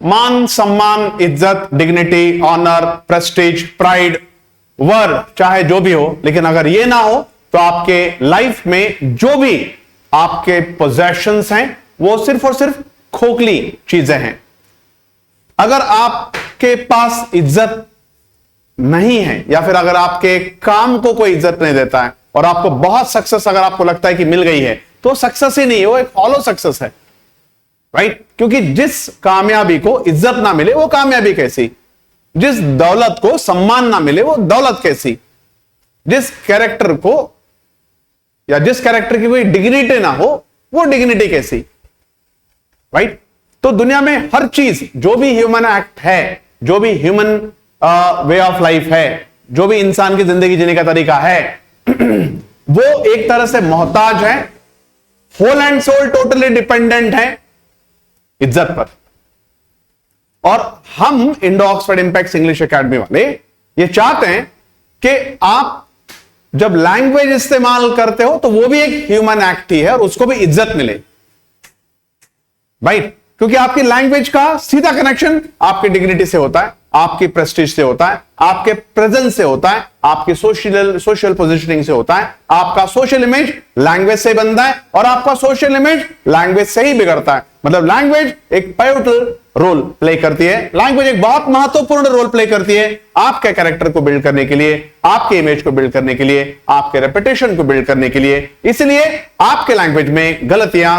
मान, सम्मान, इज्जत, dignity, honour, prestige, pride, worth, चाहे जो भी हो, लेकिन अगर ये ना हो तो आपके लाइफ में जो भी आपके पोजेशंस हैं वो सिर्फ और सिर्फ खोखली चीजें हैं। अगर आपके पास इज्जत नहीं है या फिर अगर आपके काम को कोई इज्जत नहीं देता है और आपको बहुत सक्सेस अगर आपको लगता है कि मिल गई है, तो सक्सेस ही नहीं है, वो एक हॉलो सक्सेस है, राइट? क्योंकि जिस कामयाबी को इज्जत ना मिले वो कामयाबी कैसी, जिस दौलत को सम्मान ना मिले वो दौलत कैसी, जिस कैरेक्टर को या जिस कैरेक्टर की कोई डिग्निटी ना हो वो डिग्निटी कैसी, राइट? तो दुनिया में हर चीज, जो भी ह्यूमन एक्ट है, जो भी ह्यूमन वे ऑफ लाइफ है, जो भी इंसान की जिंदगी जीने का तरीका है वो एक तरह से मोहताज है, whole and soul totally dependent है इज्जत पर। और हम Indo Oxford impact English academy वाले ये चाहते हैं कि आप जब लैंग्वेज इस्तेमाल करते हो तो वो भी एक ह्यूमन एक्ट ही है और उसको भी इज्जत मिले, राइट? क्योंकि आपकी लैंग्वेज का सीधा कनेक्शन आपकी डिग्निटी से होता है, आपकी प्रेस्टीज से होता है, आपके प्रेजेंस से होता है, आपकी सोशल पोजीशनिंग से होता है। आपका सोशल इमेज लैंग्वेज से बनता है और आपका सोशल इमेज लैंग्वेज से ही बिगड़ता है। मतलब लैंग्वेज एक पाइवटल रोल प्ले करती है, लैंग्वेज एक बहुत महत्वपूर्ण रोल प्ले करती है आपके कैरेक्टर को बिल्ड करने के लिए, आपके इमेज को बिल्ड करने के लिए, आपके रेपुटेशन को बिल्ड करने के लिए। इसलिए आपके लैंग्वेज में गलतियां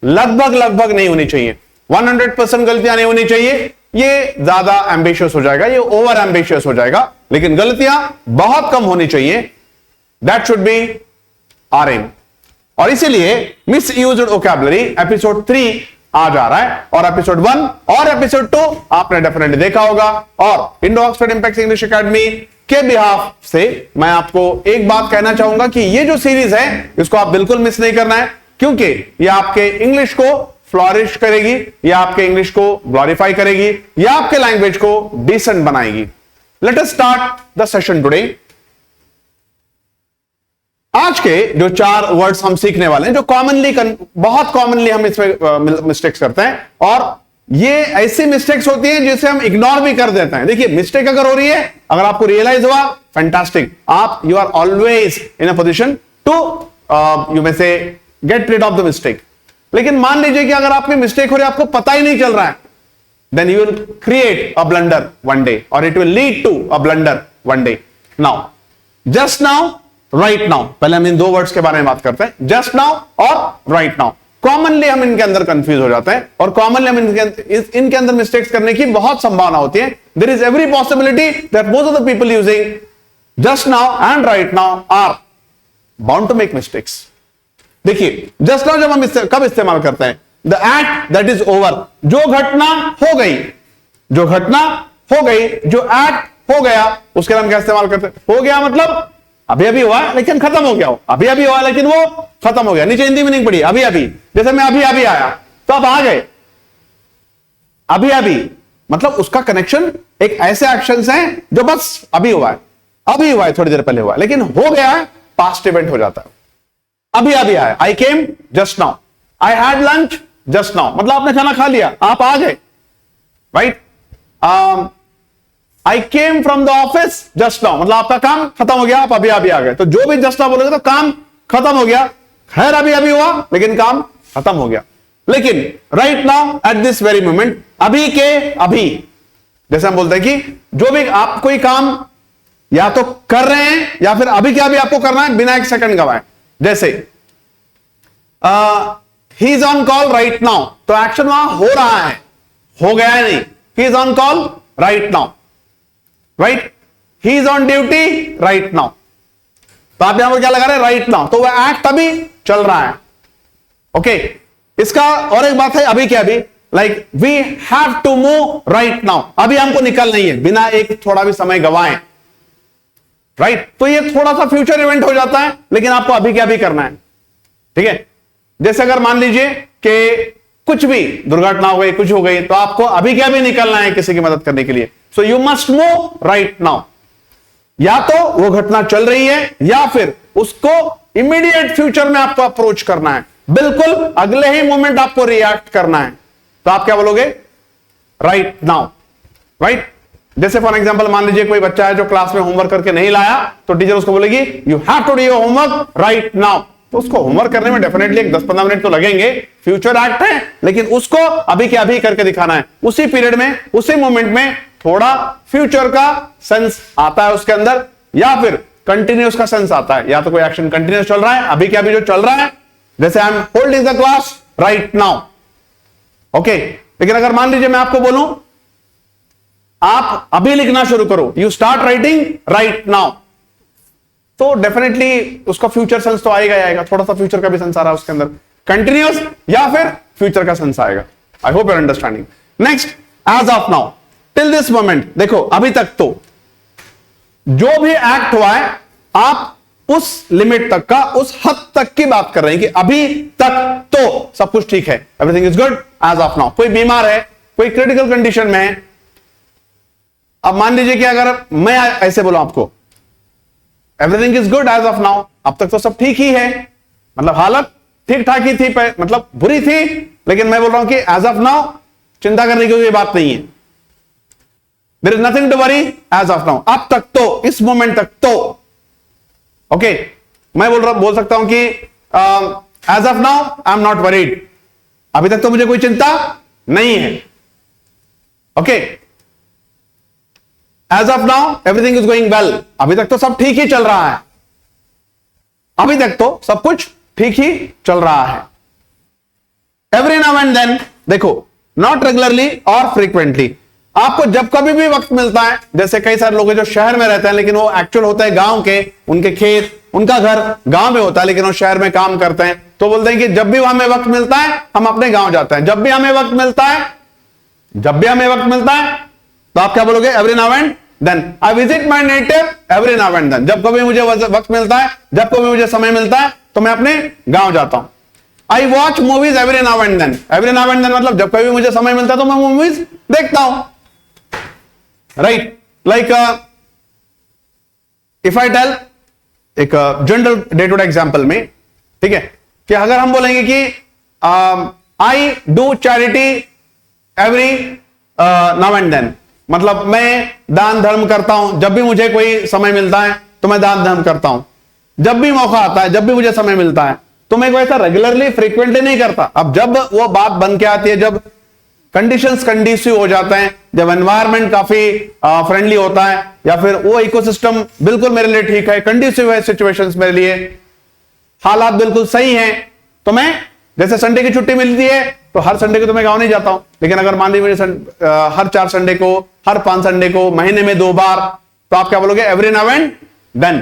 लगभग नहीं होनी चाहिए, 100% गलतियां नहीं होनी चाहिए। ये ज्यादा एम्बिशियस हो जाएगा, ये ओवर एम्बिशियस हो जाएगा, लेकिन गलतियां बहुत कम होनी चाहिए। That should be R M. और इसीलिए मिस यूज्ड वोकैबुलरी एपिसोड 3 आ जा रहा है और एपिसोड 1 और एपिसोड 2 आपने डेफिनेटली देखा होगा। और Indo Oxford impact English academy के बिहाफ से मैं आपको एक बात कहना चाहूंगा कि ये जो सीरीज है इसको आप बिल्कुल मिस नहीं करना है, क्योंकि ये आपके इंग्लिश को फ्लॉरिश करेगी, या आपके इंग्लिश को ग्लोरीफाई करेगी, या आपके लैंग्वेज को डिसेंट बनाएगी। Let us start the session today. आज के जो 4 वर्ड्स हम सीखने वाले हैं, जो बहुत कॉमनली हम इसमें मिस्टेक्स करते हैं, और ये ऐसी मिस्टेक्स होती हैं जिसे हम इग्नोर भी कर देते हैं। देखिए, मिस्टेक अगर हो रही है, अगर आपको रियलाइज हुआ, फैंटास्टिक, आप you are always in a position to you may say get rid of the mistake. लेकिन मान लीजिए कि अगर आपकी मिस्टेक हो रही है, आपको पता ही नहीं चल रहा है, then you will create a blunder one day or it will lead to a blunder one day. Now, just now, right now, पहले हम इन 2 वर्ड्स के बारे में बात करते हैं, just now और right now। कॉमनली हम इनके अंदर कंफ्यूज हो जाते हैं और कॉमनली हम इनके अंदर मिस्टेक्स करने की बहुत संभावना होती है। There is every possibility that most of the people using just now and right now are bound to make mistakes. देखिए, जस्ट नाउ जब हम कब इस्तेमाल करते हैं? The act that is over, जो घटना हो गई, जो घटना हो गई, जो एक्ट हो गया, उसके लिए हम क्या इस्तेमाल करते हैं? हो गया मतलब अभी अभी हुआ लेकिन खत्म हो गया, हो अभी अभी हुआ लेकिन वो खत्म हो गया। नीचे हिंदी मीनिंग पड़ी, अभी अभी, जैसे मैं अभी अभी आया तो आप आ गए, अभी अभी मतलब उसका कनेक्शन एक ऐसे एक्शंस हैं जो बस अभी हुआ है, अभी हुआ है, थोड़ी देर पहले हुआ है, लेकिन हो गया है, पास्ट इवेंट हो जाता है। अभी अभी आया, I came just now, I had lunch just now, मतलब आपने खाना खा लिया, आप आ गए, right? I came from the office just now, मतलब आपका काम खत्म हो गया, आप अभी अभी आ गए। तो जो भी जस्ट नाउ बोलोगे तो काम खत्म हो गया, खैर अभी अभी हुआ लेकिन काम खत्म हो गया। लेकिन right now, at this very moment, अभी के अभी, जैसे हम बोलते हैं कि जो भी आप कोई काम या तो कर रहे हैं या फिर अभी के अभी आपको करना है बिना एक सेकंड गवाए। जैसे he is on call right now, तो एक्शन वहां हो रहा है, हो गया है नहीं। He is on call right now, right? He is on duty right now, तो आप यहां पर क्या लगा रहे हैं? राइट नाउ, तो वह एक्ट अभी चल रहा है। ओके, इसका और एक बात है अभी के अभी, like we have to move right now, अभी हमको निकलना ही है बिना एक थोड़ा भी समय गवाएं, राइट? तो ये थोड़ा सा फ्यूचर इवेंट हो जाता है, लेकिन आपको अभी क्या अभी करना है, ठीक है? जैसे अगर मान लीजिए कि कुछ भी दुर्घटना हो गई, कुछ हो गई, तो आपको अभी क्या भी निकलना है किसी की मदद करने के लिए। So you must move right now. या तो वो घटना चल रही है या फिर उसको इमीडिएट फ्यूचर में आपको अप्रोच करना है, बिल्कुल अगले ही मोमेंट आपको रिएक्ट करना है। तो आप क्या बोलोगे? Right now, right. जैसे फॉर एग्जांपल मान लीजिए कोई बच्चा है जो क्लास में होमवर्क करके नहीं लाया, तो टीचर उसको बोलेगी you have to do your homework right now. तो उसको होमवर्क करने में डेफिनेटली 10-15 मिनट तो लगेंगे, फ्यूचर एक्ट है, लेकिन उसको अभी के अभी करके दिखाना है। उसी पीरियड में, उसी मोमेंट में थोड़ा फ्यूचर का सेंस आता है उसके अंदर, या फिर कंटिन्यूस का सेंस आता है। या तो कोई एक्शन कंटिन्यूस चल रहा है, अभी के अभी जो चल रहा है, जैसे I am holding the class right now, okay. लेकिन अगर मान लीजिए मैं आपको बोलूं आप अभी लिखना शुरू करो, you start writing right now, तो डेफिनेटली उसका फ्यूचर सेंस तो आएगा ही आएगा, थोड़ा सा फ्यूचर का भी सेंस आ रहा है उसके अंदर, कंटिन्यूस या फिर फ्यूचर का सेंस आएगा। I hope your understanding. Next, as of now, till this moment. देखो अभी तक तो जो भी एक्ट हुआ है, आप उस लिमिट तक का, उस हद तक की बात कर रहे हैं कि अभी तक तो सब कुछ ठीक है, everything is good as of now. कोई बीमार है, कोई क्रिटिकल कंडीशन में है, अब मान लीजिए कि अगर मैं ऐसे बोलूं आपको everything is good as of now, अब तक तो सब ठीक ही है, मतलब हालत ठीक ठाक ही थी, मतलब बुरी थी, लेकिन मैं बोल रहा हूं कि एज ऑफ नाउ चिंता करने की कोई बात नहीं है, there is nothing to worry as of now, अब तक तो, इस मोमेंट तक तो, ओके। मैं बोल सकता हूं कि as of now I am not worried, अभी तक तो मुझे कोई चिंता नहीं है, okay. As of now everything is going well, अभी तक तो सब ठीक ही चल रहा है, अभी तक तो सब कुछ ठीक ही चल रहा है। एवरी नाउ एंड देन, देखो नॉट रेगुलरली और फ्रीक्वेंटली, आपको जब कभी भी वक्त मिलता है, जैसे कई सारे लोग हैं जो शहर में रहते हैं लेकिन वो एक्चुअल होता है गांव के, उनके खेत, उनका घर गांव में होता है लेकिन वो शहर में काम करते हैं, तो बोलते हैं कि जब भी हमें वक्त मिलता है हम अपने गांव जाते हैं, जब भी हमें वक्त मिलता है, जब भी हमें वक्त मिलता है, तो आप क्या बोलोगे? Every now and then. I visit my native every now and then, जब कभी मुझे वक्त मिलता है, जब कभी मुझे समय मिलता है, तो मैं अपने गांव जाता हूं। I watch movies every now and then, every now and then मतलब जब कभी मुझे समय मिलता है तो मैं मूवीज देखता हूं, right. Like if I tell एक general day to day example में, ठीक है, कि अगर हम बोलेंगे कि I do charity every now and then, मतलब मैं दान धर्म करता हूं, जब भी मुझे कोई समय मिलता है तो मैं दान धर्म करता हूं, जब भी मौका आता है, जब भी मुझे समय मिलता है, तो मैं कोई ऐसा रेगुलरली फ्रीक्वेंटली नहीं करता। अब जब वो बात बन के आती है, जब कंडीशंस कंडीसिव हो जाते हैं, जब एनवायरनमेंट काफी फ्रेंडली होता है, या फिर वो इकोसिस्टम बिल्कुल मेरे लिए ठीक है, कंडीसिव है सिचुएशंस मेरे लिए, हालात बिल्कुल सही हैं, तो मैं, जैसे संडे की छुट्टी मिलती है तो हर संडे को तो मैं गांव नहीं जाता हूं, लेकिन अगर मान लीजिए हर 4 संडे को, हर 5 संडे को, महीने में 2 बार, तो आप क्या बोलोगे? Every now and then.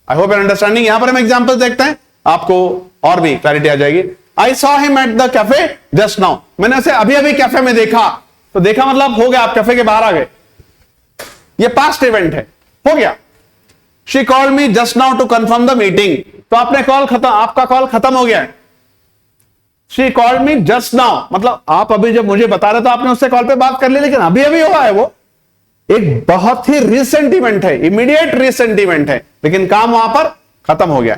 I hope your understanding. यहां पर हम एग्जांपल देखते हैं, आपको और भी क्लैरिटी आ जाएगी। I saw him at the cafe just now, मैंने उसे अभी अभी कैफे में देखा, तो देखा मतलब हो गया, आप कैफे के बाहर आ गए, ये पास्ट इवेंट है, हो गया। She called me just now to confirm the meeting, तो आपने कॉल खत्म, आपका कॉल खत्म हो गया है। She called me just now मतलब आप अभी जब मुझे बता रहे तो आपने उससे कॉल पे बात कर ली, लेकिन अभी अभी हुआ है, वो एक बहुत ही रिसेंट इवेंट है, इमीडिएट रिसेंट इवेंट है, लेकिन काम वहां पर खत्म हो गया।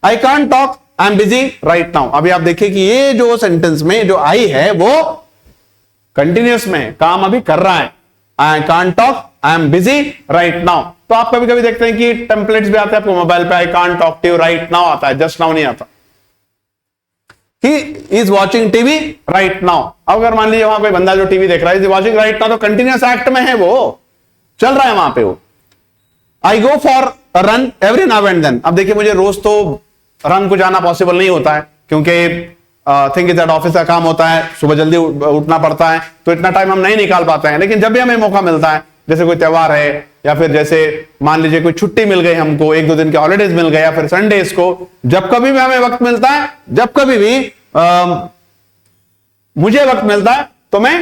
आई can't talk, I am busy right now. अभी आप देखिए कि ये जो सेंटेंस में जो आई है वो कंटिन्यूस में, काम अभी कर रहा है। आई can't talk, I am busy right now. तो आप कभी कभी देखते हैं कि टेम्पलेट्स भी आते हैं आपको मोबाइल पे, I can't talk to you right now आता है, जस्ट नाउ नहीं आता। He is watching TV right now। अगर मान लीजिए वहां कोई बंदा जो टीवी देख रहा है, is watching right now, तो कंटिन्यूस एक्ट में है, वो चल रहा है वहां पे वो। I go for a run every now and then। अब देखिए मुझे रोज तो रन को जाना पॉसिबल नहीं होता है, क्योंकि थिंक इज दैट ऑफिस का काम होता है, सुबह जल्दी उठना पड़ता है, तो इतना टाइम हम नहीं निकाल पाते हैं। लेकिन जब भी हमें मौका मिलता है, जैसे कोई त्योहार है, या फिर जैसे मान लीजिए कोई छुट्टी मिल गई हमको, 1-2 दिन के हॉलीडेज मिल गए, या फिर संडेज को, जब कभी भी हमें वक्त मिलता है, जब कभी भी मुझे वक्त मिलता है, तो मैं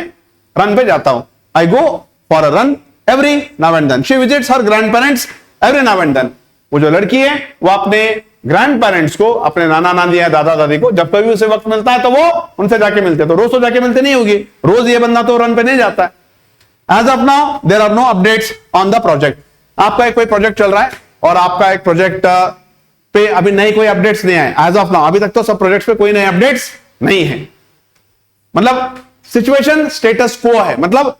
रन पे जाता हूं। I go for a run every now and then. She visits her grandparents every now and then. वो जो लड़की है वो अपने ग्रैंड पेरेंट्स को, अपने नाना नानी या दादा दादी को, जब कभी उसे वक्त मिलता है तो वो उनसे जाके मिलते हैं। तो रोज तो जाके मिलते नहीं होगी, रोज ये बंदा तो रन पे नहीं जाता है। As of now there are no updates on the project. आपका एक कोई प्रोजेक्ट चल रहा है और आपका एक प्रोजेक्ट पे अभी नई कोई अपडेट्स नहीं आए। एज ऑफ नाउ अभी तक तो सब प्रोजेक्ट्स पे कोई नए अपडेट्स नहीं है, मतलब सिचुएशन स्टेटस को है, मतलब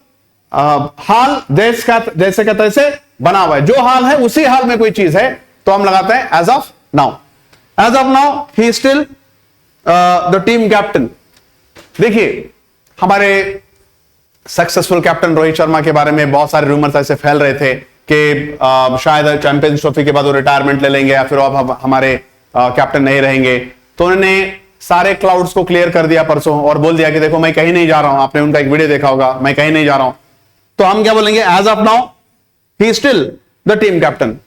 हाल देश का जैसे का तैसे बना हुआ है, जो हाल है उसी हाल में कोई चीज है तो हम लगाते हैं as of now. As of now he still the team captain. देखिए हमारे सक्सेसफुल कैप्टन रोहित शर्मा के बारे में बहुत सारे रूमर्स ऐसे फैल रहे थे कि शायद चैंपियंस ट्रॉफी के बाद वो रिटायरमेंट ले लेंगे या फिर अब हमारे कैप्टन नहीं रहेंगे। तो उन्होंने सारे क्लाउड्स को क्लियर कर दिया परसों और बोल दिया कि देखो मैं कहीं नहीं जा रहा हूं। आपने उनका एक वीडियो देखा होगा, मैं कहीं नहीं जा रहा हूं। तो हम क्या बोलेंगे, as of now he still the team captain.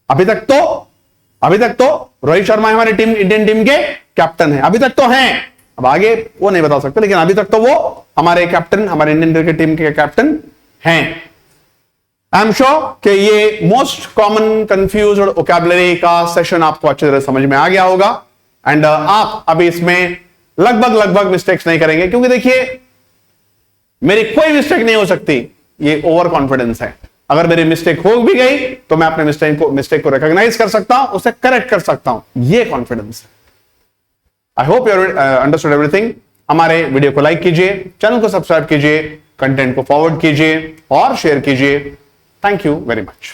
अभी तक तो रोहित शर्मा हमारी टीम, इंडियन टीम के कैप्टन है, अभी तक तो हैं। अब आगे वो नहीं बता सकते, लेकिन अभी तक तो वो हमारे कैप्टन, हमारे इंडियन क्रिकेट टीम के कैप्टन हैं। आई एम श्योर कि ये मोस्ट कॉमन कंफ्यूज्ड वोकैबुलरी का सेशन आपको अच्छी तरह समझ में आ गया होगा एंड आप अभी इसमें लगभग मिस्टेक्स नहीं करेंगे, क्योंकि देखिए मेरी कोई मिस्टेक नहीं हो सकती, ये ओवर कॉन्फिडेंस है। अगर मेरी मिस्टेक हो भी गई तो मैं अपने मिस्टेक को रिकॉग्नाइज कर सकता हूं, उसे करेक्ट कर सकता हूं, ये कॉन्फिडेंस है। I hope you understood everything. हमारे वीडियो को लाइक कीजिए, चैनल को सब्सक्राइब कीजिए, कंटेंट को फॉरवर्ड कीजिए और शेयर कीजिए। Thank you very much.